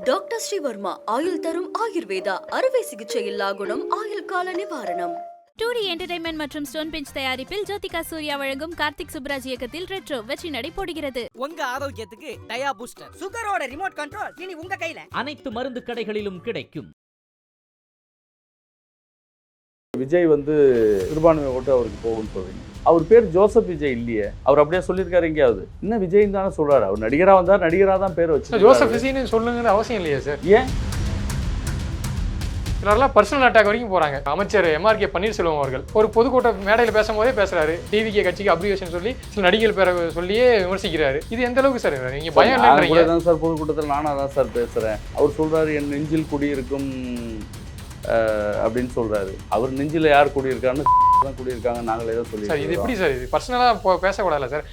Doctor Sreevarma ஆயுள் தரும் ஆயுர்வேதா அறுவை சிகிச்சை இல்லா குணம் ஆயுள் கால நிவாரணம். 2D என்டர்டைன்மெண்ட் மற்றும் ஸ்டோன் பெஞ்ச் தயாரிப்பில் ஜோதிகா சூர்யா வழங்கும் கார்த்திக் சுப்ராஜ் இயக்கத்தில் ரெட்ரோ வெற்றி நடை போடுகிறது. உங்க ஆரோக்கியத்துக்கு டயா பூஸ்டர் சுகரோட ரிமோட் கண்ட்ரோல் இனி உங்க கையில. அனைத்து மருந்து கடைகளிலும் கிடைக்கும். விஜய் சிறுபான்மை ஓட்டு அவருக்கு போகும்னு சொல்றீங்க. அவர் பேர் ஜோசப் விஜய் இல்லையே, அவர் அப்படியே சொல்லியிருக்காரு எங்கேயாவது? இன்னும் விஜய் தானே சொல்றாரு. அவர் நடிகரா வந்தார், நடிகரா தான் பேர் வச்சு. ஜோசப் விஜய்னு சொல்லுங்கிற அவசியம் இல்லையா சார்? ஏன் சிலர்லாம் பர்சனல் அட்டாக் வரைக்கும் போறாங்க. அமைச்சர் MRK பன்னீர்செல்வம் அவர்கள் ஒரு பொதுக்கூட்ட மேடையில் பேசும்போதே பேசுறாரு, டிவிகே கட்சிக்கு அப்ரிவேஷன் சொல்லி சில நடிகர்கள் பேரை சொல்லியே விமர்சிக்கிறாரு. இது எந்த அளவுக்கு சார்? நீங்க பயம் இல்லைன்றீங்க தான் சார். பொதுக்கூட்டத்தில் நானா தான் சார் பேசுறேன். அவர் சொல்றாரு என் நெஞ்சில் குடியிருக்கும் அப்படின்னு சொல்றாரு. அவர் நெஞ்சில யார் குடியிருக்கான்னு தான் குடியிருக்காங்க. நாங்களே தான் சொல்லி சார். இது எப்படி சார்? இது பர்சனலா பேசக்கூடாதுல சார்.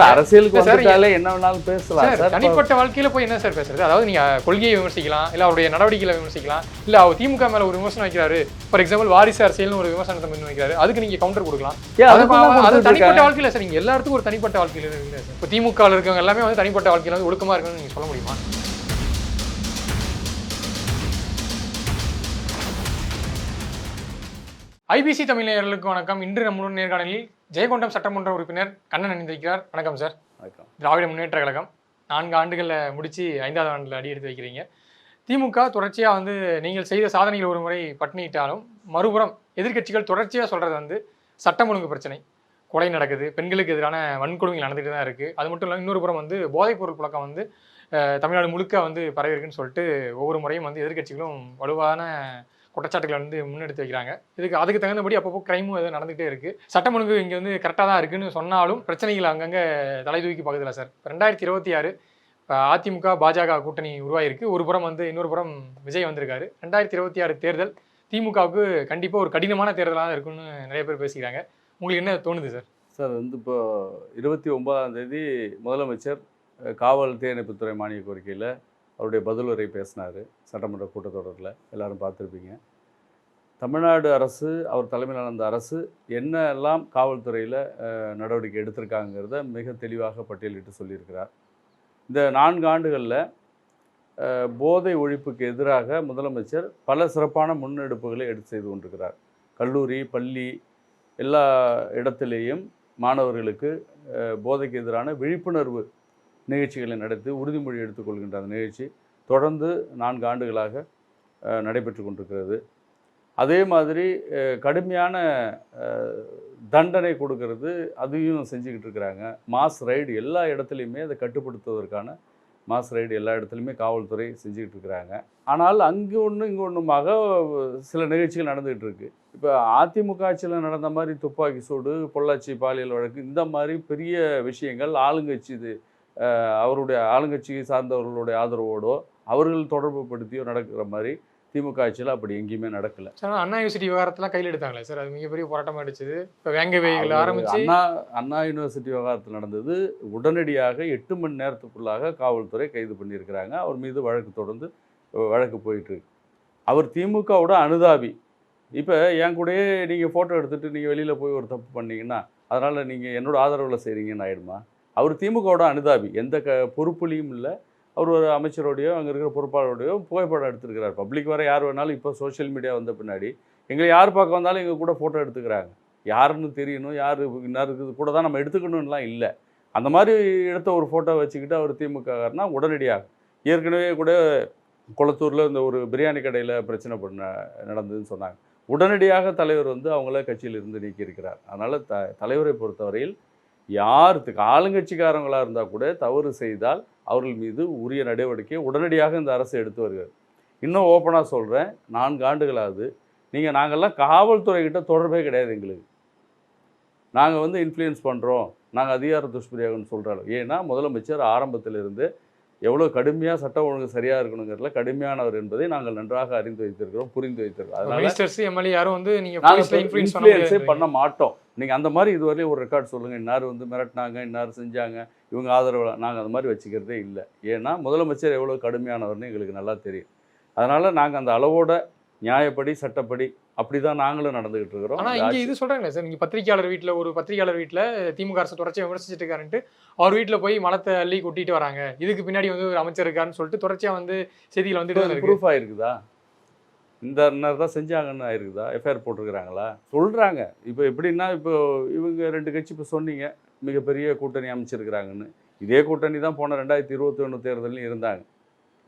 அரசியலுக்கு வந்துட்டாலே என்ன வேணாலும் பேசலாம் சார். தனிப்பட்ட வாழ்க்கையில போய் என்ன சார் பேசுறது? அதாவது நீங்க கொள்கையை விமர்சிக்கலாம், இல்ல அவருடைய நடவடிக்கைகளை விமர்சிக்கலாம், இல்ல அவர் திமுக மேல ஒரு விமர்சனம் வைக்கிறாரு, ஃபார் எக்ஸாம்பிள் வாரிசு அரசியல்னு ஒரு விமர்சனத்தை முன் வைக்கிறாரு, அதுக்கு நீங்க கவுண்டர் கொடுக்கலாம். அது தனிப்பட்ட வாழ்க்கையில சார். நீங்க எல்லாத்துக்கும் ஒரு தனிப்பட்ட வாழ்க்கையில இருக்கு சார். இப்போ திமுக இருக்கவங்க எல்லாமே தனிப்பட்ட வாழ்க்கையில ஒழுக்கமா இருக்குன்னு நீங்க சொல்ல முடியுமா? ஐபிசி தமிழ் நேயர்களுக்கு வணக்கம். இன்று நம்முடன் நேர்காணலில் ஜெயங்கொண்டம் சட்டமன்ற உறுப்பினர் கண்ணன் இணைந்திருக்கிறார். வணக்கம் சார். வணக்கம். திராவிட முன்னேற்ற கழகம் 4 ஆண்டுகளில் முடித்து 5வது ஆண்டில் அடி எடுத்து வைக்கிறீங்க. திமுக தொடர்ச்சியாக நீங்கள் செய்த சாதனைகள் ஒரு முறை பட்டினிட்டாலும் மறுபுறம் எதிர்க்கட்சிகள் தொடர்ச்சியாக சொல்கிறது சட்டம் ஒழுங்கு பிரச்சனை, கொலை நடக்குது, பெண்களுக்கு எதிரான வன்கொடுமைகள் நடந்துகிட்டு தான் இருக்குது. அது மட்டும் இல்லாமல் இன்னொரு புறம் போதைப்பொருள் புழக்கம் தமிழ்நாடு முழுக்க பரவி இருக்குன்னு சொல்லிட்டு ஒவ்வொரு முறையும் எதிர்க்கட்சிகளும் வலுவான குற்றச்சாட்டுகளை முன்னெடுத்து வைக்கிறாங்க. அதுக்கு தகுந்தபடி அப்பப்போ கிரைமும் நடந்துகிட்டே இருக்குது. சட்டம் ஒழுங்கு இங்கே கரெக்டாக தான் இருக்குன்னு சொன்னாலும் பிரச்சனைகள் அங்கங்கே தலை தூக்கி பார்க்குதுல சார். 2026 அதிமுக பாஜக கூட்டணி உருவாயிருக்கு. ஒரு புறம் இன்னொரு புறம் விஜய் வந்திருக்காரு. 2026 தேர்தல் திமுகவுக்கு கண்டிப்பாக ஒரு கடினமான தேர்தலாக இருக்குன்னு நிறைய பேர் பேசிக்கிறாங்க. உங்களுக்கு என்ன தோணுது சார்? சார் இப்போ 29ஆம் தேதி முதலமைச்சர் காவல் தீயணைப்புத்துறை மானிய கோரிக்கையில் அவருடைய பதிலுரை பேசினார் சட்டமன்ற கூட்டத்தொடரில். எல்லாரும் பார்த்துருப்பீங்க. தமிழ்நாடு அரசு, அவர் தலைமையிலான அந்த அரசு என்னெல்லாம் காவல்துறையில் நடவடிக்கை எடுத்திருக்காங்கிறத மிக தெளிவாக பட்டியலிட்டு சொல்லியிருக்கிறார். இந்த 4 ஆண்டுகளில் போதை ஒழிப்புக்கு எதிராக முதலமைச்சர் பல சிறப்பான முன்னெடுப்புகளை எடுத்து செய்து கொண்டிருக்கிறார். கல்லூரி, பள்ளி எல்லா இடத்திலேயும் மாணவர்களுக்கு போதைக்கு எதிரான விழிப்புணர்வு நிகழ்ச்சிகளை நடத்தி உறுதிமொழி எடுத்துக்கொள்கின்ற அந்த நிகழ்ச்சி தொடர்ந்து 4 ஆண்டுகளாக நடைபெற்று கொண்டிருக்கிறது. அதே மாதிரி கடுமையான தண்டனை கொடுக்கறது அதையும் செஞ்சுக்கிட்டு இருக்கிறாங்க. மாஸ் ரைடு எல்லா இடத்துலையுமே அதை கட்டுப்படுத்துவதற்கான மாஸ் ரைடு எல்லா இடத்துலையுமே காவல்துறை செஞ்சுக்கிட்டு இருக்கிறாங்க. ஆனால் அங்கே ஒன்று இங்கே ஒன்றுமாக சில நிகழ்ச்சிகள் நடந்துகிட்டு இருக்கு. இப்போ அதிமுக ஆட்சியில் நடந்த மாதிரி துப்பாக்கி சூடு, பொள்ளாச்சி பாலியல் வழக்கு, இந்த மாதிரி பெரிய விஷயங்கள் ஆளுங்கட்சி அவருடைய ஆளுங்கட்சியை சார்ந்தவர்களுடைய ஆதரவோடோ அவர்கள் தொடர்பு படுத்தியோ நடக்கிற மாதிரி திமுக ஆட்சியில் அப்படி எங்கேயுமே நடக்கலை. சார், அண்ணா யூனிவர்சிட்டி விவகாரத்தெல்லாம் கையில் எடுத்தாங்களே சார், அது மிகப்பெரிய போராட்டமாக அடிச்சது. இப்போ வேங்கவைகள் ஆரம்பிச்சு அண்ணா யூனிவர்சிட்டி விவகாரத்தில் நடந்தது. உடனடியாக 8 மணி நேரத்துக்குள்ளாக காவல்துறை கைது பண்ணியிருக்கிறாங்க. அவர் மீது வழக்கு தொடர்ந்து வழக்கு போயிட்டுருக்கு. அவர் திமுகவோட அனுதாபி. இப்போ என் கூடயே நீங்கள் ஃபோட்டோ எடுத்துகிட்டு நீங்கள் வெளியில் போய் ஒரு தப்பு பண்ணீங்கன்னா அதனால் நீங்கள் என்னோட ஆதரவில் செய்கிறீங்கன்னு ஆகிடுமா? அவர் திமுகவோட அனுதாபி. எந்த பொறுப்புலையும் இல்லை. அவர் ஒரு அமைச்சரோடையோ அங்கே இருக்கிற பொறுப்பாளரோடையோ புகைப்படம் எடுத்துருக்கிறார். பப்ளிக் வர யார் வேணாலும் இப்போ சோஷியல் மீடியா வந்த பின்னாடி எங்களை யார் பார்க்க வந்தாலும் எங்கள் கூட ஃபோட்டோ எடுத்துக்கிறாங்க. யாருன்னு தெரியணும், யார் இருக்குது கூட தான் நம்ம எடுத்துக்கணும்லாம் இல்லை. அந்த மாதிரி எடுத்த ஒரு ஃபோட்டோ வச்சுக்கிட்டு அவர் திமுகனா உடனடியாக ஏற்கனவே கூட குளத்தூரில் இந்த ஒரு பிரியாணி கடையில் பிரச்சனை நடந்ததுன்னு சொன்னாங்க. உடனடியாக தலைவர் அவங்கள கட்சியிலிருந்து நீக்கியிருக்கிறார். அதனால் தலைவரை பொறுத்தவரையில் யாருக்கு ஆளுங்கட்சிக்காரங்களாக இருந்தால் கூட தவறு செய்தால் அவர்கள் மீது உரிய நடவடிக்கை உடனடியாக இந்த அரசு எடுத்து வருகிறது. இன்னும் ஓப்பனாக சொல்கிறேன், 4 ஆண்டுகளாவது நாங்கள்லாம் காவல்துறைக்கிட்ட தொடர்பே கிடையாது. எங்களுக்கு நாங்கள் இன்ஃப்ளூயன்ஸ் பண்ணுறோம், நாங்கள் அதிகார துஷ்பிரயோகம்னு சொல்கிறாங்க. ஏன்னா முதலமைச்சர் ஆரம்பத்திலிருந்து எவ்வளோ கடுமையாக சட்டம் ஒழுங்கு சரியாக இருக்கணுங்கிறதுல கடுமையானவர் என்பதை நாங்கள் நன்றாக அறிந்து வைத்திருக்கிறோம், புரிந்து வைத்திருக்கிறோம். அதனால யாரும் இன்ஃப்ளூயன்ஸே பண்ண மாட்டோம். நீங்கள் அந்த மாதிரி இதுவரையும் ஒரு ரெக்கார்ட் சொல்லுங்கள், இன்னார் மிரட்டினாங்க, இன்னார் செஞ்சாங்க, இவங்க ஆதரவு, நாங்கள் அந்த மாதிரி வச்சுக்கிறதே இல்லை. ஏன்னா முதலமைச்சர் எவ்வளோ கடுமையானவர்னு எங்களுக்கு நல்லா தெரியும். அதனால் நாங்கள் அந்த அளவோட நியாயப்படி சட்டப்படி அப்படிதான் நாங்களும் நடந்துகிட்டு இருக்கிறோம். ஆனா இங்க இது சொல்றாங்களே சார், நீங்க பத்திரிகையாளர் வீட்டுல திமுக அரசு தொடர்ச்சியா விமர்சிச்சுட்டு இருக்காருன்ட்டு அவர் வீட்டுல போய் மலத்தை அள்ளி கொட்டிட்டு வராங்க, இதுக்கு பின்னாடி வந்து ஒரு அமைச்சர் இருக்காருன்னு சொல்லிட்டு தொடர்ச்சியா வந்து செய்திகள் வந்துட்டு தான் இருக்கு. ப்ரூஃப் ஆயிருக்குதா? இந்த நேரம் தான் செஞ்சாங்கன்னு ஆயிருக்குதா? எஃப்ஐஆர் போட்டிருக்கிறாங்களா? சொல்றாங்க. இப்போ எப்படின்னா, இப்போ இவங்க 2 கட்சி இப்போ சொன்னீங்க மிகப்பெரிய கூட்டணி அமைச்சிருக்கிறாங்கன்னு. இதே கூட்டணி தான் போன 2021 தேர்தலையும் இருந்தாங்க.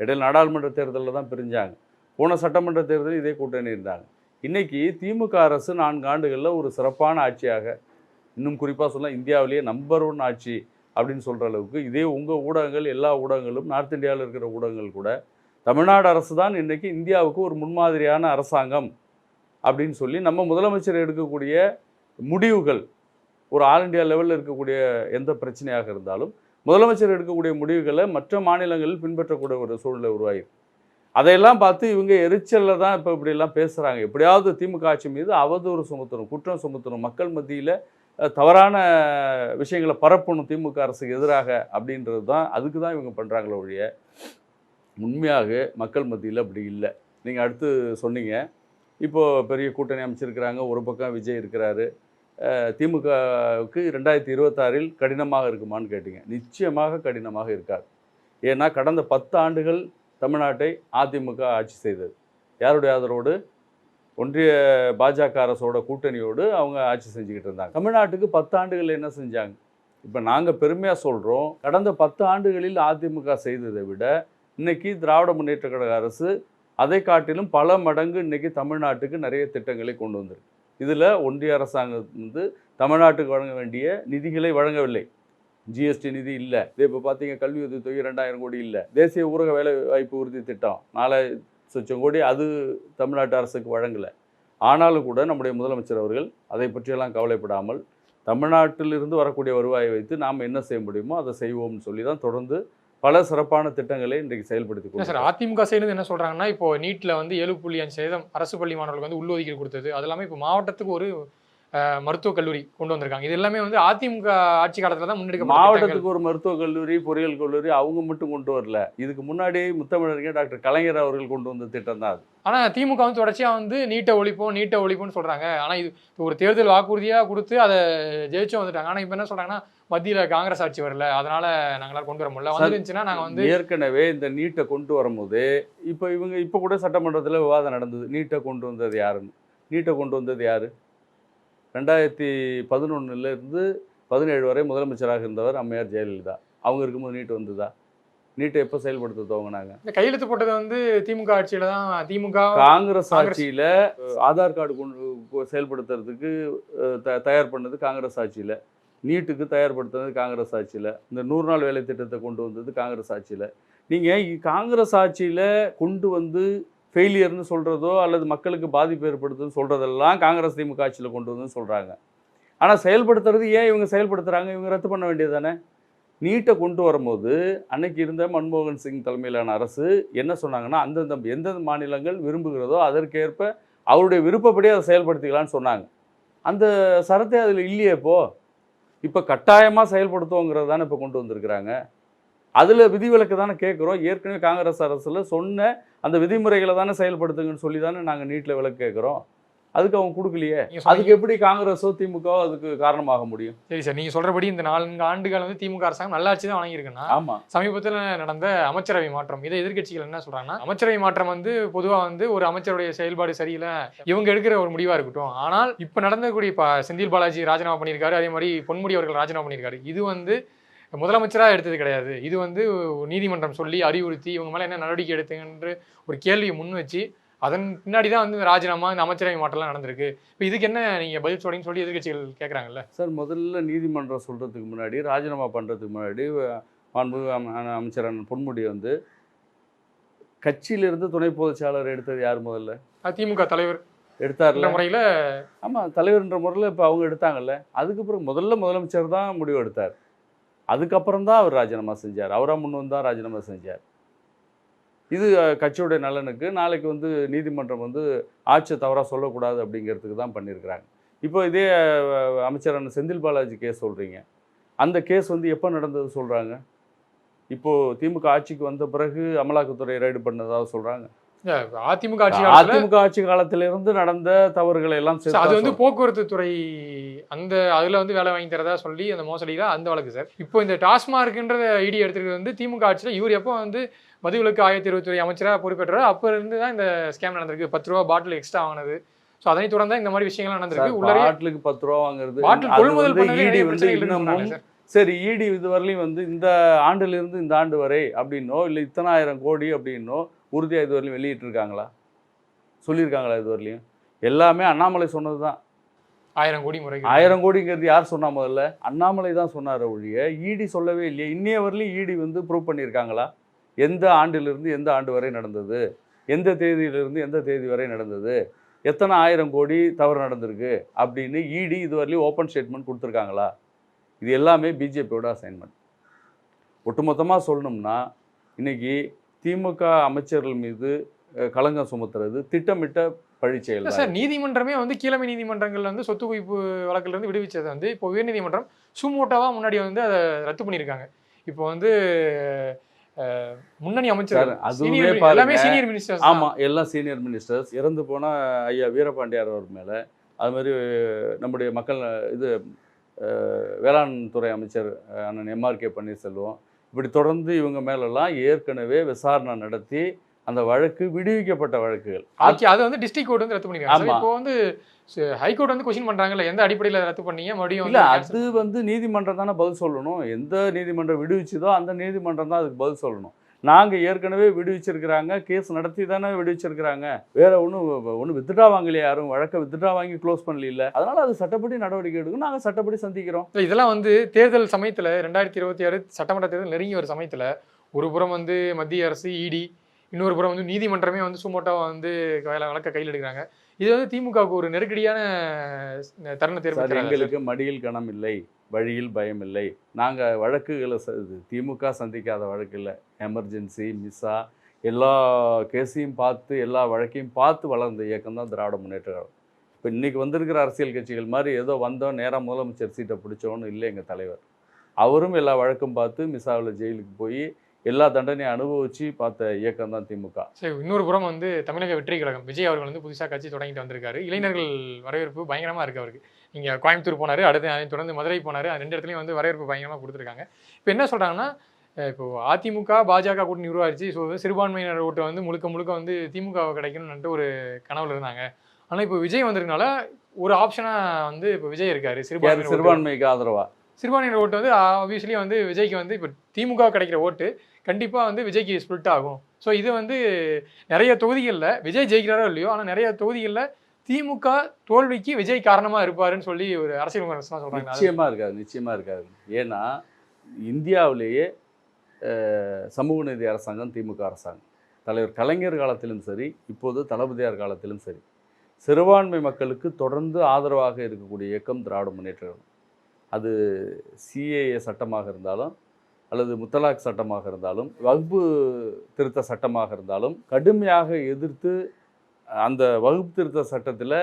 இடையில் நாடாளுமன்ற தேர்தலில் தான் பிரிஞ்சாங்க. போன சட்டமன்ற தேர்தலில் இதே கூட்டணி இருந்தாங்க. இன்னைக்கு திமுக அரசு 4 ஆண்டுகளில் ஒரு சிறப்பான ஆட்சியாக, இன்னும் குறிப்பாக சொன்னால் இந்தியாவிலேயே நம்பர் 1 ஆட்சி அப்படின்னு சொல்கிற அளவுக்கு, இதே உங்கள் ஊடகங்கள், எல்லா ஊடகங்களும், நார்த் இந்தியாவில் இருக்கிற ஊடகங்கள் கூட தமிழ்நாடு அரசு தான் இன்றைக்கி இந்தியாவுக்கு ஒரு முன்மாதிரியான அரசாங்கம் அப்படின்னு சொல்லி நம்ம முதலமைச்சர் எடுக்கக்கூடிய முடிவுகள், ஒரு ஆல் இண்டியா லெவலில் இருக்கக்கூடிய எந்த பிரச்சனையாக இருந்தாலும் முதலமைச்சர் எடுக்கக்கூடிய முடிவுகளை மற்ற மாநிலங்களில் பின்பற்றக்கூடிய ஒரு சூழ்நிலை உருவாகிருக்கு. அதையெல்லாம் பார்த்து இவங்க எரிச்சலில் தான் இப்போ இப்படியெல்லாம் பேசுகிறாங்க. எப்படியாவது திமுக ஆட்சி மீது அவதூறு சுமத்தணும், குற்றம் சுமத்தணும், மக்கள் மத்தியில் தவறான விஷயங்களை பரப்பணும் திமுக அரசுக்கு எதிராக அப்படின்றது தான், அதுக்கு தான் இவங்க பண்ணுறாங்களே ஒழிய உண்மையாக மக்கள் மத்தியில் அப்படி இல்லை. நீங்கள் அடுத்து சொன்னீங்க, இப்போது பெரிய கூட்டணி அமைச்சிருக்கிறாங்க, ஒரு பக்கம் விஜய் இருக்கிறாரு, திமுகவுக்கு 2026 கடினமாக இருக்குமான்னு கேட்டிங்க. நிச்சயமாக கடினமாக இருக்காது. ஏன்னா கடந்த 10 ஆண்டுகள் தமிழ்நாட்டை அதிமுக ஆட்சி செய்தது. யாருடைய ஆதரவோடு? ஒன்றிய பாஜக அரசோட கூட்டணியோடு அவங்க ஆட்சி செஞ்சுக்கிட்டு இருந்தாங்க. தமிழ்நாட்டுக்கு 10 ஆண்டுகள் என்ன செஞ்சாங்க? இப்போ நாங்கள் பெருமையாக சொல்கிறோம், கடந்த 10 ஆண்டுகளில் அதிமுக செய்ததை விட இன்னைக்கு திராவிட முன்னேற்ற கழக அரசு அதை காட்டிலும் பல மடங்கு இன்னைக்கு தமிழ்நாட்டுக்கு நிறைய திட்டங்களை கொண்டு வந்திருக்கு. இதில் ஒன்றிய அரசாங்கம் வந்து தமிழ்நாட்டுக்கு வழங்க வேண்டிய நிதிகளை வழங்கவில்லை. ஜிஎஸ்டி நிதி இல்லை. இதே இப்போ பார்த்தீங்க, கல்வி உதவித்தொகை 2000 கோடி இல்லை. தேசிய ஊரக வேலை வாய்ப்பு உறுதி திட்டம் 4,00,000 கோடி அது தமிழ்நாட்டு அரசுக்கு வழங்கலை. ஆனாலும் கூட நம்முடைய முதலமைச்சர் அவர்கள் அதை பற்றியெல்லாம் கவலைப்படாமல் தமிழ்நாட்டிலிருந்து வரக்கூடிய வருவாயை வைத்து நாம் என்ன செய்ய முடியுமோ அதை செய்வோம்னு சொல்லி தான் தொடர்ந்து பல சிறப்பான திட்டங்களை இன்றைக்கு செயல்படுத்தி சார். அதிமுக சைடு என்ன சொல்றாங்கன்னா, இப்போ நீட்ல வந்து 7.5% அரசு பள்ளி மாணவர்களுக்கு வந்து உள்ஒதுக்கீடு கொடுத்தது, அது எல்லாமே இப்போ மாவட்டத்துக்கு ஒரு மருத்துவக் கல்லூரி கொண்டு வந்திருக்காங்க. இது எல்லாமே வந்து அதிமுக ஆட்சி காலத்துல தான் முன்னெடுக்கப்பட்ட மாவட்டத்துக்கு ஒரு மருத்துவக் கல்லூரி, பொறியியல் கல்லூரி அவங்க மட்டும் கொண்டு வரல. இதுக்கு முன்னாடி முத்தமிழறிஞர் டாக்டர் கலைஞர் அவர்கள் கொண்டு வந்த திட்டம் தான் அது. ஆனா திமுக வந்து தொடர்ச்சியா வந்து நீட்டை ஒழிப்போம்னு சொல்றாங்க. ஆனா இது ஒரு தேர்தல் வாக்குறுதியா கொடுத்து அதை ஜெயிச்சும் வந்துட்டாங்க. ஆனா இப்ப என்ன சொல்றாங்கன்னா, மத்தியில காங்கிரஸ் ஆட்சி வரல, அதனால நாங்களால கொண்டு வர முடியல, வந்துருந்துச்சுன்னா நாங்க வந்து ஏற்கனவே இந்த நீட்டை கொண்டு வரும்போது இப்போ கூட சட்டமன்றத்தில் விவாதம் நடந்தது. நீட்டை கொண்டு வந்தது யாருன்னு. நீட்டை கொண்டு வந்தது யாரு? 2011 17 வரை முதலமைச்சராக இருந்தவர் அம்மையார் ஜெயலலிதா. அவங்க இருக்கும்போது நீட் வந்ததா? நீட்டை எப்போ செயல்படுத்த துவங்கினாங்க? இந்த கையெழுத்து போட்டது வந்து திமுக ஆட்சியில தான். திமுக காங்கிரஸ் ஆட்சியில் ஆதார் கார்டு கொண்டு செயல்படுத்துறதுக்கு தயார் பண்ணது காங்கிரஸ் ஆட்சியில். நீட்டுக்கு தயார்படுத்துனது காங்கிரஸ் ஆட்சியில். இந்த 100 நாள் வேலை திட்டத்தை கொண்டு வந்தது காங்கிரஸ் ஆட்சியில். நீங்கள் காங்கிரஸ் ஆட்சியில் கொண்டு வந்து ஃபெயிலியர்னு சொல்கிறதோ அல்லது மக்களுக்கு பாதிப்பு ஏற்படுத்துன்னு சொல்கிறதெல்லாம் காங்கிரஸ் திமுக ஆட்சியில் கொண்டு வந்துன்னு சொல்கிறாங்க. ஆனால் செயல்படுத்துறது ஏன் இவங்க செயல்படுத்துகிறாங்க? இவங்க ரத்து பண்ண வேண்டியது தானே. நீட்டை கொண்டு வரும்போது அன்னைக்கு இருந்த மன்மோகன் சிங் தலைமையிலான அரசு என்ன சொன்னாங்கன்னா, எந்தெந்த மாநிலங்கள் விரும்புகிறதோ அதற்கேற்ப அவருடைய விருப்பப்படி அதை செயல்படுத்திக்கலான்னு சொன்னாங்க. அந்த சரத்தை அதில் இல்லையே. இப்போ கட்டாயமாக செயல்படுத்துவோங்கிறது தானே இப்போ கொண்டு வந்திருக்கிறாங்க. அதில் விதிவிலக்கு தானே கேட்குறோம். ஏற்கனவே காங்கிரஸ் அரசில் சொன்ன அந்த விதிமுறைகளை தானே செயல்படுத்துங்கன்னு சொல்லி தானே நாங்கள் நீட்டில் விலக்கு கேட்குறோம். அதுக்கு அவங்க கொடுக்கலையே. அதுக்கு எப்படி காங்கிரஸோ திமுகவோ அதுக்கு காரணமாக முடியும்? சரி சார், நீங்கள் சொல்கிறபடி இந்த 4 ஆண்டுகள் வந்து திமுக அரசாங்கம் நல்லாட்சி தான் வழங்கியிருக்குன்னா, ஆமாம், சமீபத்தில் நடந்த அமைச்சரவை மாற்றம், இதை எதிர்க்கட்சிகள் என்ன சொல்கிறாங்கன்னா, அமைச்சரவை மாற்றம் வந்து பொதுவாக வந்து ஒரு அமைச்சருடைய செயல்பாடு சரியில்லை, இவங்க எடுக்கிற ஒரு முடிவாக இருக்கட்டும். ஆனால் இப்போ நடந்தக்கூடிய செந்தில் பாலாஜி ராஜினாமா பண்ணியிருக்காரு, அதே மாதிரி பொன்முடி அவர்கள் ராஜினாமா பண்ணியிருக்காரு. இது வந்து முதலமைச்சராக எடுத்தது கிடையாது. இது வந்து நீதிமன்றம் சொல்லி அறிவுறுத்தி இவங்க மேலே என்ன நடவடிக்கை எடுத்துங்கன்ற ஒரு கேள்வியை முன் வச்சு அதன் பின்னாடி தான் வந்து இந்த ராஜினாமா, இந்த அமைச்சரவை மாற்றம்லாம் நடந்திருக்கு. இப்போ இதுக்கு என்ன நீங்கள் பதில் சொல்றீங்கன்னு சொல்லி எதிர்கட்சிகள் கேட்குறாங்கல்ல சார். முதல்ல நீதிமன்றம் சொல்கிறதுக்கு முன்னாடி, ராஜினாமா பண்ணுறதுக்கு முன்னாடி அமைச்சர் பொன்முடி வந்து கட்சியிலிருந்து துணை பொதுச்செயலாளர் எடுத்தது யார்? முதல்ல திமுக தலைவர் எடுத்தார்ல முறையில். ஆமாம், தலைவர்ன்ற முறையில் இப்போ அவங்க எடுத்தாங்கல்ல. அதுக்கப்புறம் முதலமைச்சர் தான் முடிவு எடுத்தார். அதுக்கப்புறம் தான் அவர் ராஜினாமா செஞ்சார். அவராக முன் வந்தால் ராஜினாமா செஞ்சார். இது கட்சியுடைய நலனுக்கு. நாளைக்கு வந்து நீதிமன்றம் வந்து ஆட்சியை தவறாக சொல்லக்கூடாது அப்படிங்கிறதுக்கு தான் பண்ணியிருக்கிறாங்க. இப்போ இதே அமைச்சர் செந்தில் பாலாஜி கேஸ் சொல்கிறீங்க. அந்த கேஸ் வந்து எப்போ நடந்தது சொல்கிறாங்க? இப்போது திமுக ஆட்சிக்கு வந்த பிறகு அமலாக்கத்துறை ரைடு பண்ணதாக சொல்கிறாங்க. அதிமுக ஆட்சி காலத்துல அதிமுக ஆட்சி காலத்திலிருந்து நடந்த தவறுகளை எல்லாம் சார், அது வந்து போக்குவரத்து துறை அதுல வந்து வேலை வாங்கி தரதா சொல்லி அந்த மோசடியில அந்த வழக்கு சார். இப்போ இந்த டாஸ்மார்க்ன்ற ஐடி எடுத்துக்கிறது வந்து திமுக ஆட்சியில் இவர் எப்போ வந்து மதுவிலக்கு ஆயத்தீர்வுத்துறை அமைச்சராக பொறுப்பேற்றாரோ அப்போ இருந்து தான் இந்த ஸ்கேம் நடந்திருக்கு. 10 ரூபா பாட்டில் எக்ஸ்ட்ரா வாங்கினது. ஸோ அதனை தொடர்ந்து இந்த மாதிரி விஷயங்கள் நடந்திருக்கு. உள்ள பாட்டிலுக்கு 10 ரூபா வாங்குறது, பாட்டில் கொள்முதல் பண்ணவே ஈடி நிறைய வந்து பிரச்சனைகள் இன்னமும் இருக்குன்னு சார். சரி, ஈடி இதுவரையிலும் வந்து இந்த ஆண்டிலிருந்து இந்த ஆண்டு வரை அப்படின்னோ இல்லை இத்தனை ஆயிரம் கோடி அப்படின்னோ உறுதியாக இதுவரையிலும் வெளியிட்டு இருக்காங்களா, சொல்லியிருக்காங்களா? இதுவரையிலையும் எல்லாமே அண்ணாமலை சொன்னது தான். 1000 கோடி முறை 1000 கோடிங்கிறது யார் சொன்னா? முதல்ல அண்ணாமலை தான் சொன்னார் ஒழிய ஈடி சொல்லவே இல்லையே. இன்னைய வரலையும் ஈடி வந்து ப்ரூவ் பண்ணியிருக்காங்களா? எந்த ஆண்டிலிருந்து எந்த ஆண்டு வரை நடந்தது, எந்த தேதியிலிருந்து எந்த தேதி வரை நடந்தது, எத்தனை 1000 கோடி தவறு நடந்திருக்கு அப்படின்னு ஈடி இதுவரையிலும் ஓப்பன் ஸ்டேட்மெண்ட் கொடுத்துருக்காங்களா? இது எல்லாமே பிஜேபியோட அசைன்மெண்ட். ஒட்டுமொத்தமாக சொல்லணும்னா இன்னைக்கு திமுக அமைச்சர்கள் மீது களங்கம் சுமத்துறது திட்டமிட்ட பழிச்செயல் சார். நீதிமன்றமே வந்து கீழமை நீதிமன்றங்கள் வந்து சொத்து குவிப்பு வழக்குல இருந்து விடுவிச்சதை வந்து இப்போ உயர்நீதிமன்றம் சுமோட்டாவா முன்னாடி வந்து அதை ரத்து பண்ணியிருக்காங்க. இப்போ வந்து முன்னணி அமைச்சர் எல்லாமே சீனியர் மினிஸ்டர்ஸ். ஆமா, எல்லாம் சீனியர் மினிஸ்டர்ஸ். இறந்து போன ஐயா வீரபாண்டியார் அவர் மேல, அது மாதிரி நம்முடைய மக்கள் இது வேளாண் துறை அமைச்சர் அண்ணன் MRK பன்னீர்செல்வம், இப்படி தொடர்ந்து இவங்க மேலெல்லாம் ஏற்கனவே விசாரணை நடத்தி அந்த வழக்கு விடுவிக்கப்பட்ட வழக்குகள். அது வந்து டிஸ்ட்ரிக்ட் கோர்ட் வந்து ரத்து பண்ணிருக்காங்க. இப்போ வந்து ஹைகோர்ட் வந்து கொஸ்டின் பண்றாங்கல்ல, எந்த அடிப்படையில் ரத்து பண்ணீங்க மறுபடியும் இல்ல, அது வந்து நீதிமன்றம் தானே பதில் சொல்லணும். எந்த நீதிமன்றம் விடுவிச்சதோ அந்த நீதிமன்றம் தான் அதுக்கு பதில் சொல்லணும். நாங்க ஏற்கனவே விடுவிச்சிருக்கிறாங்க, கேஸ் நடத்தி தானே விடுவிச்சிருக்கிறாங்க. வேற ஒன்றும் வித்ட்ரா வாங்கலையே, யாரும் வழக்கை வித்ட்ரா வாங்கி க்ளோஸ் பண்ணல. அதனால அது சட்டப்படி நடவடிக்கை எடுக்கும். நாங்கள் சட்டப்படி சந்திக்கிறோம். இதெல்லாம் வந்து தேர்தல் சமயத்தில் 2026 சட்டமன்ற தேர்தல் நெருங்கி வர சமயத்தில் ஒரு புறம் வந்து மத்திய அரசு இடி, இன்னொரு புறம் வந்து நீதிமன்றமே வந்து சுமோட்டாவை வந்து வழக்க கையில் எடுக்கிறாங்க. இது வந்து திமுகவுக்கு ஒரு நெருக்கடியான தருணத்தை ஏற்படுத்துறாங்க. எங்களுக்கு மடியில் கணம் இல்லை, வழியில் பயம் இல்லை. நாங்கள் வழக்குகளை திமுக சந்திக்காத வழக்கு இல்லை. எமர்ஜென்சி, மிஸ்ஸா, எல்லா கேஸையும் பார்த்து எல்லா வழக்கையும் பார்த்து வளர்ந்த இயக்கம் தான் திராவிட முன்னேற்ற கழகம். இப்போ இன்றைக்கி வந்திருக்கிற அரசியல் கட்சிகள் மாதிரி ஏதோ வந்தோம் நேராக முதலமைச்சர் சீட்டை பிடிச்சோன்னு இல்லை. எங்கள் தலைவர் அவரும் எல்லா வழக்கும் பார்த்து மிஸ்ஸாவில் ஜெயிலுக்கு போய் எல்லா தண்டனையும் அனுபவிச்சு பார்த்த இயக்கம் தான் திமுக. சரி, இன்னொரு புறம் வந்து தமிழக வெற்றி கழகம் விஜய் அவர்கள் வந்து புதுசாக கட்சி தொடங்கிட்டு வந்திருக்காரு. இளைஞர்கள் வரவேற்பு பயங்கரமாக இருக்குது அவருக்கு. நீங்கள் கோயம்புத்தூர் போனார், அடுத்து தொடர்ந்து மதுரை போனார். 2 இடத்துலையும் வந்து வரவேற்பு பயங்கரமாக கொடுத்துருக்காங்க. இப்போ என்ன சொல்கிறாங்கன்னா, இப்போ அதிமுக பாஜக கூட்டணி உருவாச்சு. ஸோ சிறுபான்மையினர் ஓட்டை வந்து முழுக்க வந்து திமுக கிடைக்கணும்னுட்டு ஒரு கனவுல இருந்தாங்க. ஆனால் இப்போ விஜய் வந்திருக்கனால ஒரு ஆப்ஷனாக வந்து இப்போ விஜய் இருக்காரு. சிறுபான்மைக்கு ஆதரவா சிறுபான்மையினர் ஓட்டு வந்து ஆப்வியஸ்லி வந்து விஜய்க்கு வந்து இப்போ திமுக கிடைக்கிற ஓட்டு கண்டிப்பாக வந்து விஜய்க்கு ஸ்பிளிட் ஆகும். ஸோ இது வந்து நிறைய தொகுதிகளில் விஜய் ஜெயிக்கிறாரோ இல்லையோ, ஆனால் நிறைய தொகுதிகளில் திமுக தோல்விக்கு விஜய் காரணமாக இருப்பாருன்னு சொல்லி ஒரு அரசியல் விமர்சனம் சொல்கிறாங்க. நிச்சயமாக இருக்காது. ஏன்னா இந்தியாவிலேயே சமூக நீதி அரசாங்கம் திமுக அரசாங்கம். தலைவர் கலைஞர் காலத்திலும் சரி, இப்போது தளபதியார் காலத்திலும் சரி, சிறுபான்மை மக்களுக்கு தொடர்ந்து ஆதரவாக இருக்கக்கூடிய இயக்கம் திராவிட முன்னேற்ற கழகம். அது CAA சட்டமாக இருந்தாலும் அல்லது முத்தலாக் சட்டமாக இருந்தாலும் வகுப்பு திருத்த சட்டமாக இருந்தாலும் கடுமையாக எதிர்த்து அந்த வகுப்பு திருத்த சட்டத்தில்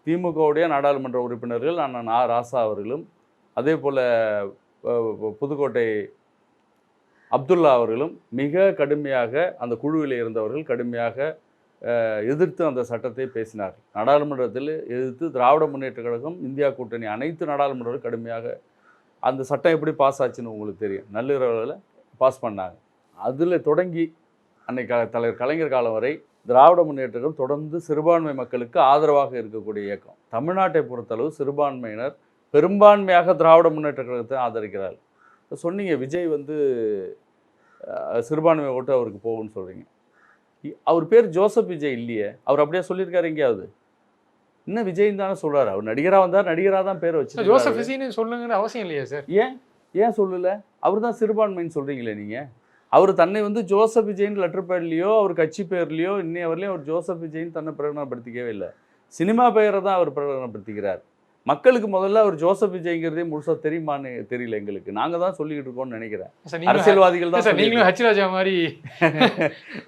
திமுகவுடைய நாடாளுமன்ற உறுப்பினர்கள் அண்ணன் ராசா அவர்களும், அதே போல் புதுக்கோட்டை அப்துல்லா அவர்களும் மிக கடுமையாக அந்த குழுவில் இருந்தவர்கள் கடுமையாக எதிர்த்து அந்த சட்டத்தை பேசினார்கள். நாடாளுமன்றத்தில் எதிர்த்து திராவிட முன்னேற்ற கழகம், இந்தியா கூட்டணி அனைத்து நாடாளுமன்றங்களும் கடுமையாக அந்த சட்டம் எப்படி பாஸ் ஆச்சுன்னு உங்களுக்கு தெரியும். நள்ளிரவில் பாஸ் பண்ணாங்க. அதில் தொடங்கி அன்னைக்கு தலைவர் கலைஞர் காலம் வரை திராவிட முன்னேற்றம் தொடர்ந்து சிறுபான்மை மக்களுக்கு ஆதரவாக இருக்கக்கூடிய இயக்கம். தமிழ்நாட்டை பொறுத்தளவு சிறுபான்மையினர் பெரும்பான்மையாக திராவிட முன்னேற்ற கழகத்தை ஆதரிக்கிறார். சொன்னீங்க விஜய் வந்து சிறுபான்மை ஓட்டு அவருக்கு போகும்னு சொல்கிறீங்க. அவர் பேர் ஜோசப் விஜய் இல்லையே, அவர் அப்படியே சொல்லியிருக்காரு எங்கேயாவது? இன்னும் விஜய் தானே சொல்றாரு. அவர் நடிகராக வந்தார், நடிகராக தான் பேர் வச்சு. ஜோசப் விஜய்னு சொல்லுங்கன்னு அவசியம் இல்லையா சார்? ஏன் சொல்லல? அவர் தான் சிறுபான்மைன்னு சொல்றீங்களே நீங்க. அவர் தன்னை வந்து ஜோசப் விஜய்னு லெட்டர் பேர்லையோ அவர் கட்சி பேர்லையோ இன்னைய வரலையும் அவர் ஜோசப் விஜய்னு தன்னை பிரகடனப்படுத்திக்கவே இல்லை. சினிமா பெயரை தான் அவர் பிரகடனப்படுத்திக்கிறார். மக்களுக்கு முதல்ல அவர் ஜோசப் விஜய்ங்கிறதே முழுசா தெரியுமான்னு தெரியல எங்களுக்கு. நாங்க தான் சொல்லிக்கிட்டு இருக்கோம்னு நினைக்கிறேன். அரசியல்வாதிகள் தான். நீங்களும் ஹச்ராஜா மாதிரி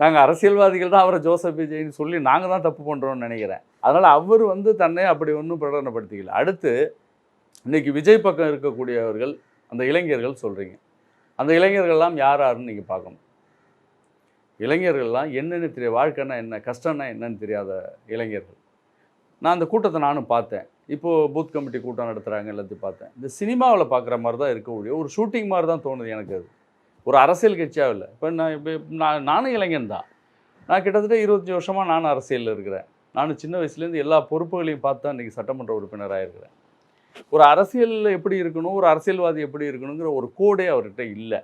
நாங்க அரசியல்வாதிகள் தான் அவரை ஜோசப் விஜய்னு சொல்லி நாங்க தான் தப்பு பண்றோம்னு நினைக்கிறேன். அதனால அவர் வந்து தன்னை அப்படி ஒன்றும் பிரகடனப்படுத்திக்கல. அடுத்து இன்னைக்கு விஜய் பக்கம் இருக்கக்கூடியவர்கள் அந்த இளைஞர்கள் சொல்றீங்க. அந்த இளைஞர்கள்லாம் யாருன்னு நீங்க பார்க்கணும். இளைஞர்கள்லாம் என்னென்னு தெரியாது, வாழ்க்கைன்னா என்ன, கஷ்டம்னா என்னன்னு தெரியாத இளைஞர்கள். நான் அந்த கூட்டத்தை நானும் பார்த்தேன். இப்போது பூத் கமிட்டி கூட்டம் நடத்துகிறாங்க, எல்லாத்தையும் பார்த்தேன். இந்த சினிமாவில் பார்க்குற மாதிரி தான் இருக்கக்கூடிய ஒரு ஷூட்டிங் மாதிரி தான் தோணுது எனக்கு. அது ஒரு அரசியல் கட்சியாக இல்லை. இப்போ நானும் இளைஞன் தான். நான் கிட்டத்தட்ட 25 வருஷமாக நானும் அரசியலில் இருக்கிறேன். நானும் சின்ன வயசுலேருந்து எல்லா பொறுப்புகளையும் பார்த்து தான் இன்றைக்கி சட்டமன்ற உறுப்பினராக இருக்கிறேன். ஒரு அரசியலில் எப்படி இருக்கணும், ஒரு அரசியல்வாதி எப்படி இருக்கணுங்கிற ஒரு கோடே அவர்கிட்ட இல்லை.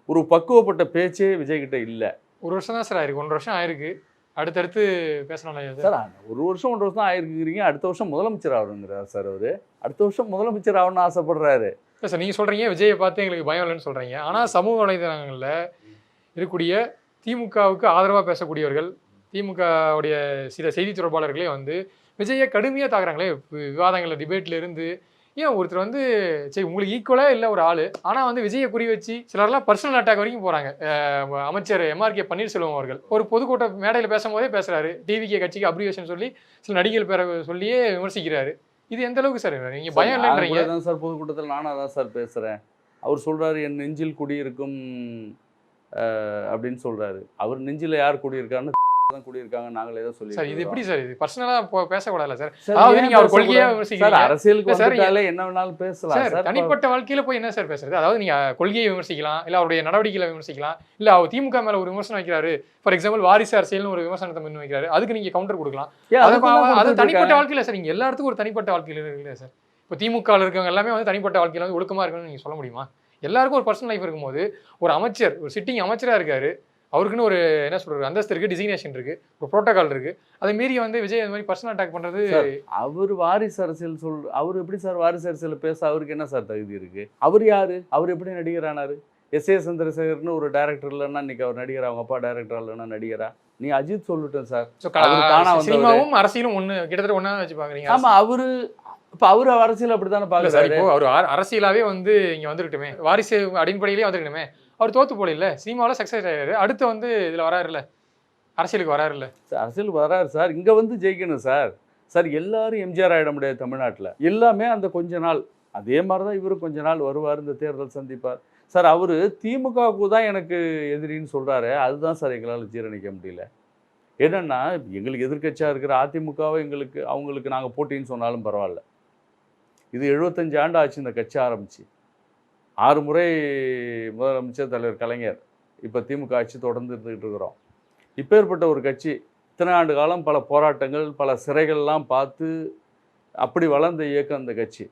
ஒரு பக்குவப்பட்ட பேச்சே விஜய்கிட்ட இல்லை. 1 வருஷம் தான் சார் ஆயிருக்கு, 1 வருஷம் ஆயிருக்கு. அடுத்தடுத்து பேசணும்ல சார். 1 வருஷம் 1.5 வருஷம் தான் ஆயிருக்குறீங்க. அடுத்த வருஷம் முதலமைச்சர் ஆகணுங்கிறார் சார். அவர் அடுத்த வருஷம் முதலமைச்சர் ஆகணும்னு ஆசைப்படுறாரு. இல்லை சார், நீங்கள் சொல்கிறீங்க விஜயை பார்த்து எங்களுக்கு பயம் இல்லைன்னு சொல்கிறீங்க. ஆனால் சமூக வலைதளங்களில் இருக்கக்கூடிய திமுகவுக்கு ஆதரவாக பேசக்கூடியவர்கள், திமுகவுடைய சில செய்தி தொடர்பாளர்களே வந்து விஜயை கடுமையாக தாக்குறாங்களே. விவாதங்களில் டிபேட்டில் இருந்து ஏன் ஒருத்தர் வந்து சரி உங்களுக்கு ஈக்குவலாக இல்லை ஒரு ஆள், ஆனால் வந்து விஜயை குறி வச்சு சிலர்லாம் பர்சனல் அட்டாக் வரைக்கும் போகிறாங்க. அமைச்சர் MRK பன்னீர்செல்வம் அவர்கள் ஒரு பொதுக்கூட்ட மேடையில் பேசும்போதே பேசுகிறாரு, டிவிகே கட்சிக்கு அப்ரிவேஷன் சொல்லி சில நடிகர்கள் பேரை சொல்லியே விமர்சிக்கிறாரு. இது எந்த அளவுக்கு சார் நீங்கள் பயம் இல்லைன்றீங்க? தான் சார் பொதுக்கூட்டத்தில் நானும் அதான் சார் பேசுகிறேன். அவர் சொல்கிறாரு என் நெஞ்சில் குடியிருக்கும் அப்படின்னு சொல்கிறாரு. அவர் நெஞ்சில் யார் குடியிருக்காருன்னு தான் குடியிருக்காங்க, நாங்களே தான் சொல்லி. சார் இது எப்படி சார், இது பர்சனலாக பேசக்கூடாதுல சார். அதாவது நீங்கள் அவர் கொள்கையாக விமர்சிக்கிறீங்க. அரசியலுக்கு வந்துட்டாலே என்ன வேணாலும் பேசலாம் சார். தனிப்பட்ட வாழ்க்கையில் போய் என்ன சார் பேசுறது? அதாவது நீங்கள் கொள்கையை விமர்சிக்கலாம், இல்லை அவருடைய நடவடிக்கைகளை விமர்சிக்கலாம், இல்லை அவர் திமுக மேலே ஒரு விமர்சனம் வைக்கிறாரு, ஃபார் எக்ஸாம்பிள் வாரிசு அரசியல்னு ஒரு விமர்சனத்தை முன் வைக்கிறாரு, அதுக்கு நீங்கள் கவுண்டர் கொடுக்கலாம். அது தனிப்பட்ட வாழ்க்கையில் சார். நீங்கள் எல்லா இடத்துக்கும் ஒரு தனிப்பட்ட வாழ்க்கையில் இருக்குல்ல சார். இப்போ திமுகவில் இருக்கவங்க எல்லாமே வந்து தனிப்பட்ட வாழ்க்கையில் வந்து ஒழுக்கமாக இருக்குன்னு நீங்கள் சொல்ல முடியுமா? எல்லாருக்கும் ஒரு பர்சனல் லைஃப் இருக்கும்போது ஒரு அமைச்சர், ஒரு சிட்டிங் அமைச்சராக இருக்காரு, அவருக்குன்னு ஒரு என்ன சொல்றது அந்தஸ்து இருக்குது, டிசிக்னேஷன் இருக்குது, ஒரு ப்ரோட்டோகால் இருக்குது. அதை மீறி வந்து விஜய் அந்த மாதிரி பர்சனல் அட்டாக் பண்ணுறது. அவர் வாரிசு அரசியல் அவர் எப்படி சார் வாரிசு அரசியல் பேச அவருக்கு என்ன சார் தகுதி இருக்குது? அவர் யார்? அவர் எப்படி நடிகரானார்? S.A. சந்திரசேகர்னு ஒரு டைரக்டர் இல்லைன்னா இன்னைக்கு அவர் நடிகரா? அவங்க அப்பா டைரக்டர் இல்லைன்னா நடிகரா? நீ அஜித் சொல்லிட்டேன் சார். சினிமாவும் அரசியலும் ஒன்று கிட்டத்தட்ட ஒன்றா வச்சு பார்க்குறீங்க. ஆமாம், அவர் அரசியல் அப்படி தானே பார்க்குறாரு. இப்போ அவர் அரசியலாகவே வந்து இங்கே வந்துருக்கட்டுமே, வாரிசு அடிப்படையிலேயே வந்துருக்கணுமே. அவர் தோத்து போல இல்லை, சினிமாவில் சக்ஸஸ் ஆகிறாரு, அடுத்து வந்து இதில் வராருல்ல, அரசியலுக்கு வராருல்ல சார். அரசியலுக்கு வராரு சார், இங்கே வந்து ஜெயிக்கணும் சார். சார் எல்லாரும் எம்ஜிஆர் ஆகிட முடியாது தமிழ்நாட்டில். எல்லாமே அந்த கொஞ்ச நாள், அதே மாதிரி தான் இவரும் கொஞ்ச நாள் வருவார், இந்த தேர்தல் சந்திப்பார் சார். அவர் திமுகவுக்கு தான் எனக்கு எதிரின்னு சொல்கிறாரு. அதுதான் சார் எங்களால் ஜீரணிக்க முடியல. என்னென்னா எங்களுக்கு எதிர்க்கட்சியாக இருக்கிற அதிமுகவை அவங்களுக்கு நாங்கள் போட்டின்னு சொன்னாலும் பரவாயில்ல. இது 75 ஆண்டு ஆச்சு இந்த கட்சி ஆரம்பித்து. 6 முறை முதலமைச்சர் தலைவர் கலைஞர், இப்போ திமுக ஆட்சி தொடர்ந்து இருந்துக்கிட்டு இருக்கிறோம். இப்பேற்பட்ட ஒரு கட்சி இத்தனை ஆண்டு காலம் பல போராட்டங்கள், பல சிறைகள்லாம் பார்த்து அப்படி வளர்ந்த இயக்கம் அந்த கட்சி.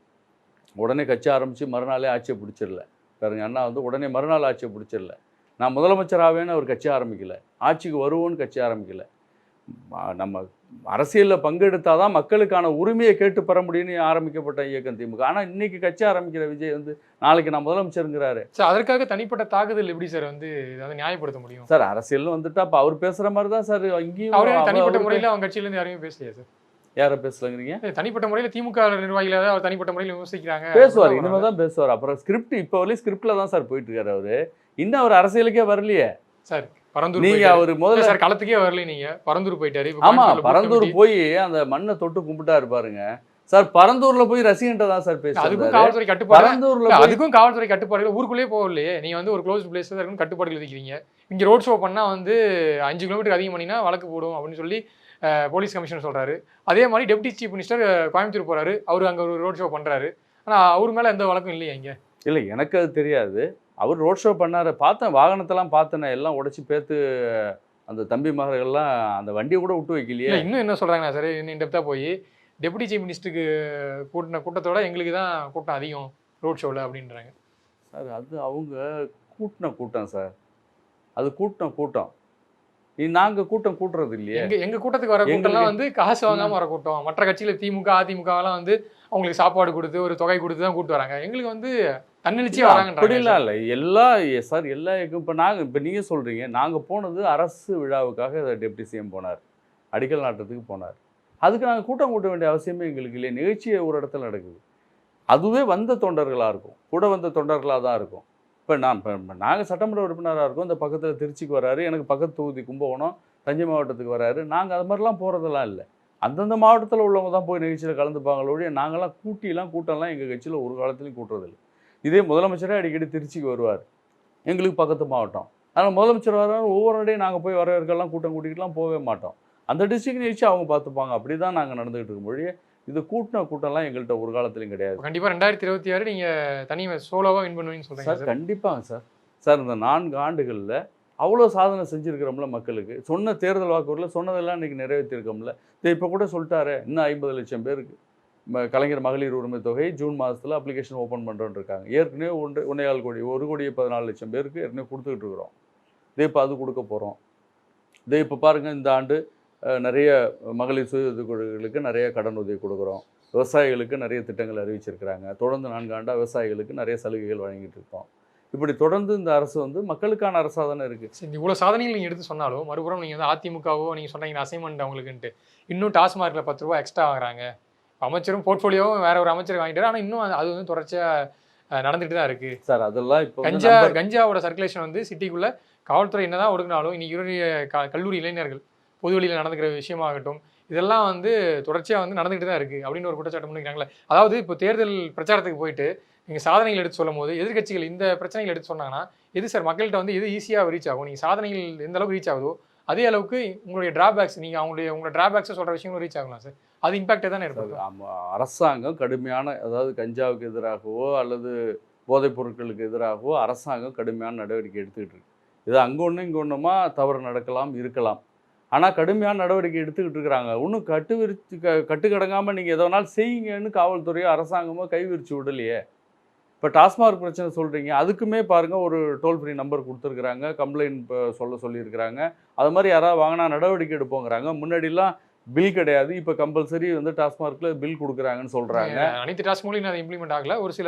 உடனே கட்சி ஆரம்பித்து மறுநாளே ஆட்சியை பிடிச்சிடல. பாருங்க, அண்ணா வந்து உடனே மறுநாள் ஆட்சியை பிடிச்சிடல. நான் முதலமைச்சராகவேன்னு அவர் கட்சி ஆரம்பிக்கலை, ஆட்சிக்கு வருவோன்னு கட்சி ஆரம்பிக்கலை. நம்ம அரசியலில் பங்கெடுத்தால் தான் மக்களுக்கான உரிமையை கேட்டு பெற முடியும்னு ஆரம்பிக்கப்பட்ட இயக்கம் திமுக. ஆனால் இன்னைக்கு கட்சி ஆரம்பிக்கிற விஜய் வந்து நாளைக்கு நான் முதலமைச்சருங்கிறாரு சார். அதற்காக தனிப்பட்ட தாக்குதல் எப்படி சார் வந்து அதை நியாயப்படுத்த முடியும் சார்? அரசியல் வந்துட்டா இப்போ அவர் பேசுகிற மாதிரி தான் சார் இங்கேயும். தனிப்பட்ட முறையில் அவங்க கட்சியிலேருந்து யாரையும் பேசலையா சார்? யாரை பேசலங்கிறீங்க? தனிப்பட்ட முறையில் திமுக நிர்வாகிகளை தான் அவர் தனிப்பட்ட முறையில் விமர்சிக்கிறாங்க. பேசுவார், இனிமேல் தான் பேசுவார். அப்புறம் ஸ்கிரிப்ட் இப்போ வரையும் ஸ்கிரிப்டில் தான் சார் போயிட்டு இருக்காரு அவரு. இன்னும் அவர் அரசியலுக்கே வரலையே சார். பரந்தூர் நீங்க அவர் முதல்ல சார் களத்துக்கே வரல, நீங்க பரந்தூர் போயிட்டாரு. ஆமா, பரந்தூர் போய் அந்த மண்ணை தொட்டு கும்பிட்டா இருப்பாருங்க சார். பரந்தூர்ல போய் ரசிகன்ட்ட தான் சார் பேசுறாரு. அதுக்கும் காவல்துறை கட்டுப்பாடு, பரந்தூர்ல அதுக்கும் காவல்துறை கட்டுப்பாடுகள் ஊருக்குள்ளேயே போகலையே. நீங்க வந்து ஒரு க்ளோஸ் பிளேஸ் இருக்கும் கட்டுப்பாடுகள் விதிக்கிறீங்க. இங்க ரோட் ஷோ பண்ணா வந்து 5 கிலோமீட்டர் அதிகம் பண்ணினா வழக்கு போடும் அப்படின்னு சொல்லி போலீஸ் கமிஷனர் சொல்றாரு. அதே மாதிரி டெப்டி சீஃப் மினிஸ்டர் கோயம்புத்தூர் போறாரு, அவரு அங்க ஒரு ரோட் ஷோ பண்றாரு. ஆனா அவர் மேல எந்த வழக்கும் இல்லையா இங்க? இல்லை, எனக்கு அது தெரியாது. அவர் ரோட் ஷோ பண்ணார், பார்த்தேன், வாகனத்தெல்லாம் பார்த்தேன், எல்லாம் உடச்சி பேத்து அந்த தம்பி மகர்கள்லாம் அந்த வண்டியை கூட விட்டு வைக்கலையே. இன்னும் என்ன சொல்கிறாங்கன்னா சார், இன்னும் டெப்த்தாக போய் டெபுட்டி சீஃப் மினிஸ்டருக்கு கூட்டத்தோட எங்களுக்கு தான் கூட்டம் அதிகம் ரோட் ஷோவில் அப்படின்றாங்க சார். அது அவங்க கூட்டின கூட்டம் சார், அது கூட்டம். நாங்கள் கூட்டம் கூட்டுறது இல்லையே. எங்கள் கூட்டத்துக்கு வர கூட்டம்லாம் வந்து காசு வாங்காமல் வர கூட்டம். மற்ற கட்சியில் திமுக அதிமுகலாம் வந்து அவங்களுக்கு சாப்பாடு கொடுத்து ஒரு தொகை கொடுத்து தான் கூப்பிட்டு வராங்க. எங்களுக்கு வந்து தன்னெழுச்சியாக வராங்க. அப்படிலாம் இல்லை, எல்லா இப்போ நீங்கள் சொல்கிறீங்க, நாங்கள் போனது அரசு விழாவுக்காக டெப்டி சிஎம் போனார், அடிக்கல் நாட்டத்துக்கு போனார். அதுக்கு நாங்கள் கூட்டம் கூட்ட வேண்டிய அவசியமே எங்களுக்கு இல்லை. நிகழ்ச்சியை ஒரு இடத்துல நடக்குது, அதுவே வந்த தொண்டர்களாக இருக்கும், கூட வந்த தொண்டர்களாக தான் இருக்கும். இப்போ நாங்கள் சட்டமன்ற உறுப்பினராக இருக்கோம், இந்த பக்கத்தில் திருச்சிக்கு வராரு, எனக்கு பக்கத்து தொகுதி கும்பகோணம் தஞ்சை மாவட்டத்துக்கு வராரு. நாங்கள் அது மாதிரிலாம் போகிறதெல்லாம் இல்லை. அந்தந்த மாவட்டத்தில் உள்ளவங்க தான் போய் நிகழ்ச்சியில் கலந்துப்பாங்களோடைய நாங்கள்லாம் கூட்டம்லாம் எங்கள் கட்சியில் ஒரு காலத்துலையும் கூட்டுறதில்லை. இதே முதலமைச்சரே அடிக்கடி திருச்சிக்கு வருவார், எங்களுக்கு பக்கத்து மாவட்டம். ஆனால் முதலமைச்சர் வர ஒவ்வொரு இடையும் நாங்கள் போய் வரவேற்கெல்லாம் கூட்டம் கூட்டிகிட்டுலாம் போகவே மாட்டோம். அந்த டிஸ்ட்ரிக்ட் வச்சு அவங்க பார்த்துப்பாங்க. அப்படி தான் நாங்கள் நடந்துகிட்டு இருக்கும் மொழியே. இது கூட்டம்லாம் எங்கள்கிட்ட ஒரு காலத்துலையும் கிடையாது. கண்டிப்பாக 2026 நீங்கள் தனி சோலோவாக வின் பண்ணுவீங்கன்னு சொல்கிறீங்க சார். கண்டிப்பாங்க சார். இந்த 4 ஆண்டுகளில் அவ்வளோ சாதனை செஞ்சுருக்கிறோம்ல மக்களுக்கு. சொன்ன தேர்தல் வாக்குறுதியில் சொன்னதெல்லாம் இன்றைக்கி நிறைவேற்றிருக்கோம்ல. இப்போ கூட சொல்லிட்டாரு, இன்னும் 50 லட்சம் பேருக்கு கலைஞர் மகளிர் உரிமை தொகை ஜூன் மாதத்தில் அப்ளிகேஷன் ஓப்பன் பண்ணுறோன்னு இருக்காங்க. ஏற்கனவே 1.25 கோடி 1,14 லட்சம் பேருக்கு ஏற்கனவே கொடுத்துக்கிட்டு இருக்கிறோம். இப்போ அது கொடுக்க போகிறோம். இப்போ பாருங்கள், இந்த ஆண்டு நிறைய மகளிர் சுய உதவிக்குழுக்களுக்கு நிறைய கடன் உதவி கொடுக்குறோம். விவசாயிகளுக்கு நிறைய திட்டங்கள் அறிவிச்சிருக்கிறாங்க. தொடர்ந்து 4 ஆண்டாக விவசாயிகளுக்கு நிறைய சலுகைகள் வழங்கிட்டு இருக்கோம். இப்படி தொடர்ந்து இந்த அரசு மக்களுக்கான அரசாக தானே இருக்குது. சரி, இவ்வளோ சாதனைகள் நீங்கள் எடுத்து சொன்னாலும் மறுபுறம் நீங்கள் வந்து அதிமுகவோ நீங்கள் சொன்னீங்க அசைன்மெண்ட் அவங்களுக்குன்ட்டு இன்னும் டாஸ்மார்க்கில் 10 ரூபா எக்ஸ்ட்ரா வாங்குறாங்க. அமைச்சரும் போர்ட்ஃபோலியோவும் வேற ஒரு அமைச்சர் வாங்கிட்டாரு. ஆனால் இன்னும் அது வந்து தொடர்ச்சியாக நடந்துகிட்டு தான் இருக்குது சார். அதெல்லாம் இப்போ கஞ்சாவோட சர்க்குலேஷன் வந்து சிட்டிக்குள்ளே காவல்துறை என்னதான் ஒடுக்கினாலும் இன்னைக்கு கல்லூரி இளைஞர்கள் பொது வழியில் நடந்துக்கிற விஷயமாகட்டும், இதெல்லாம் வந்து தொடர்ச்சியாக வந்து நடந்துகிட்டு தான் இருக்குது அப்படின்னு ஒரு குற்றச்சாட்டு பண்ணிக்கிறாங்களே. அதாவது இப்போ தேர்தல் பிரச்சாரத்துக்கு போயிட்டு நீங்கள் சாதனைகள் எடுத்து சொல்லும் போது எதிர்கட்சிகள் இந்த பிரச்சனைகள் எடுத்து சொன்னாங்கன்னா எது சார் மக்கள்கிட்ட வந்து எது ஈஸியாக ரீச் ஆகும்? நீங்கள் சாதனைகள் எந்த அளவுக்கு ரீச் ஆகுதோ அதே அளவுக்கு உங்களுடைய டிராபேக்ஸ், நீங்கள் உங்களோட டிராபேக்ஸை சொல்கிற விஷயங்களும் ரீச் ஆகலாம் சார். அது இம்பாக்டே தானே இருக்கும். அரசாங்கம் கடுமையான, அதாவது கஞ்சாவுக்கு எதிராகவோ அல்லது போதைப் பொருட்களுக்கு எதிராகவோ அரசாங்கம் கடுமையான நடவடிக்கை எடுத்துக்கிட்டு இருக்கு. இது அங்கே ஒன்று இங்கே ஒன்றுமா தவறு நடக்கலாம், இருக்கலாம். ஆனால் கடுமையான நடவடிக்கை எடுத்துக்கிட்டு இருக்கிறாங்க. இன்னும் கட்டுக்கடங்காமல் நீங்கள் எதனாலும் செய்யுங்கன்னு காவல்துறையோ அரசாங்கமோ கைவிரிச்சு விடலையே. இப்போ டாஸ்மார்க் பிரச்சனை சொல்கிறீங்க, அதுக்குமே பாருங்கள் ஒரு டோல் ஃப்ரீ நம்பர் கொடுத்துருக்குறாங்க, கம்ப்ளைண்ட் சொல்லியிருக்கிறாங்க. அது மாதிரி யாராவது வாங்கினா நடவடிக்கை எடுப்போங்கிறாங்க. முன்னாடிலாம் பில் கிடையாது, இப்போ கம்பல்சரி டாஸ்மார்க்கில் பில் கொடுக்குறாங்கன்னு சொல்கிறாங்க. அனைத்து டாஸ்மார்க்லையும் அது இம்ப்ளிமெண்ட் ஆகல, ஒரு சில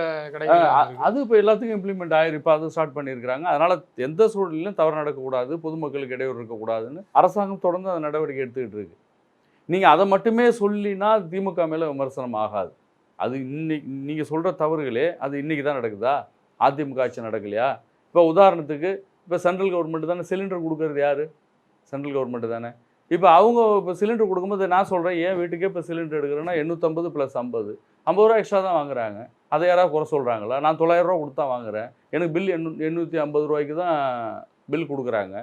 அது இப்போ எல்லாத்துக்கும் இம்ப்ளிமெண்ட் ஆகிரு. இப்போ அதை ஸ்டார்ட் பண்ணியிருக்கிறாங்க. அதனால் எந்த சூழ்நிலையிலும் தவறு நடக்கக்கூடாது, பொதுமக்களுக்கு இடையூறு இருக்கக்கூடாதுன்னு அரசாங்கம் தொடர்ந்து அந்த நடவடிக்கை எடுத்துக்கிட்டு இருக்கு. நீங்கள் அதை மட்டுமே சொல்லினா திமுக மேலே விமர்சனம் ஆகாது. அது இன்னைக்கு நீங்கள் சொல்கிற தவறுகளே அது இன்றைக்கி தான் நடக்குதா? அதிமுக ஆட்சி நடக்கலையா? இப்போ உதாரணத்துக்கு இப்போ சென்ட்ரல் கவர்மெண்ட் தானே சிலிண்டர் கொடுக்குறது. யார்? சென்ட்ரல் கவர்மெண்ட்டு தானே. இப்போ அவங்க இப்போ சிலிண்டர் கொடுக்கும்போது நான் சொல்கிறேன், ஏன் வீட்டுக்கே இப்போ சிலிண்டர் எடுக்கிறேன்னா 850 + 50 ரூபா எக்ஸ்ட்ரா தான் வாங்குறாங்க. அதை யாராவது குறை சொல்கிறாங்களா? நான் 900 ரூபா கொடுத்தா வாங்குகிறேன், எனக்கு பில் 850 ரூபாய்க்கு தான் பில் கொடுக்குறாங்க.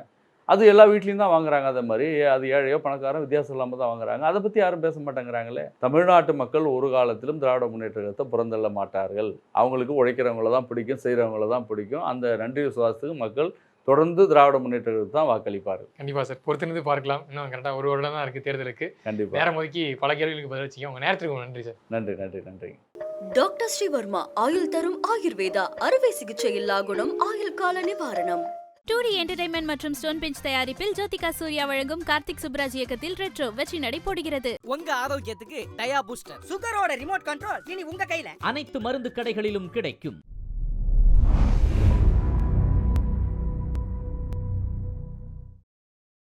அது எல்லா வீட்லேயும் தான் வாங்குறாங்க. அதே மாதிரி அது ஏழையோ பணக்காரன் வித்தியாசம் இல்லாமல் தான் வாங்குறாங்க. அதை பற்றி யாரும் பேச மாட்டேங்கிறாங்களே. தமிழ்நாட்டு மக்கள் ஒரு காலத்திலும் திராவிட முன்னேற்ற கழகத்தை புறந்தள்ள மாட்டார்கள். அவங்களுக்கு உழைக்கிறவங்கள தான் பிடிக்கும், செய்கிறவங்கள தான் பிடிக்கும். அந்த நன்றி விசுவாசத்துக்கு மக்கள் தொடர்ந்து திராவிட முன்னேற்ற கழகத்தை தான் வாக்களிப்பார்கள். கண்டிப்பாக சார், பொறுத்திருந்து பார்க்கலாம். இன்னும் கரெக்டாக ஒரு வருடம் தான் இருக்குது தேர்தலுக்கு. கண்டிப்பாக நேரம் ஒதுக்கி பல கேள்விகளுக்கு பதில் வச்சுக்கோங்க. உங்கள் நேரத்துக்கு நன்றி சார். நன்றி. டாக்டர் ஸ்ரீவர்மா ஆயுள் தரும் ஆயுர்வேதா அறுவை சிகிச்சை இல்லா குணம், ஆயுள் கால நிவாரணம். 2D என்டர்டைன்மெண்ட் மற்றும் ஸ்டோன் பெஞ்ச் தயாரிப்பில் ஜோதிகா சூர்யா வழங்கும் கார்த்திக் சுப்ராஜ் இயக்கத்தில் ரெட்ரோ வெற்றி நடை போடுகிறது. உங்க ஆரோக்கியத்துக்கு டயா பூஸ்டர். சுகரோட ரிமோட் கண்ட்ரோல் இனி உங்க கையில. அனைத்து மருந்து கடைகளிலும் கிடைக்கும்.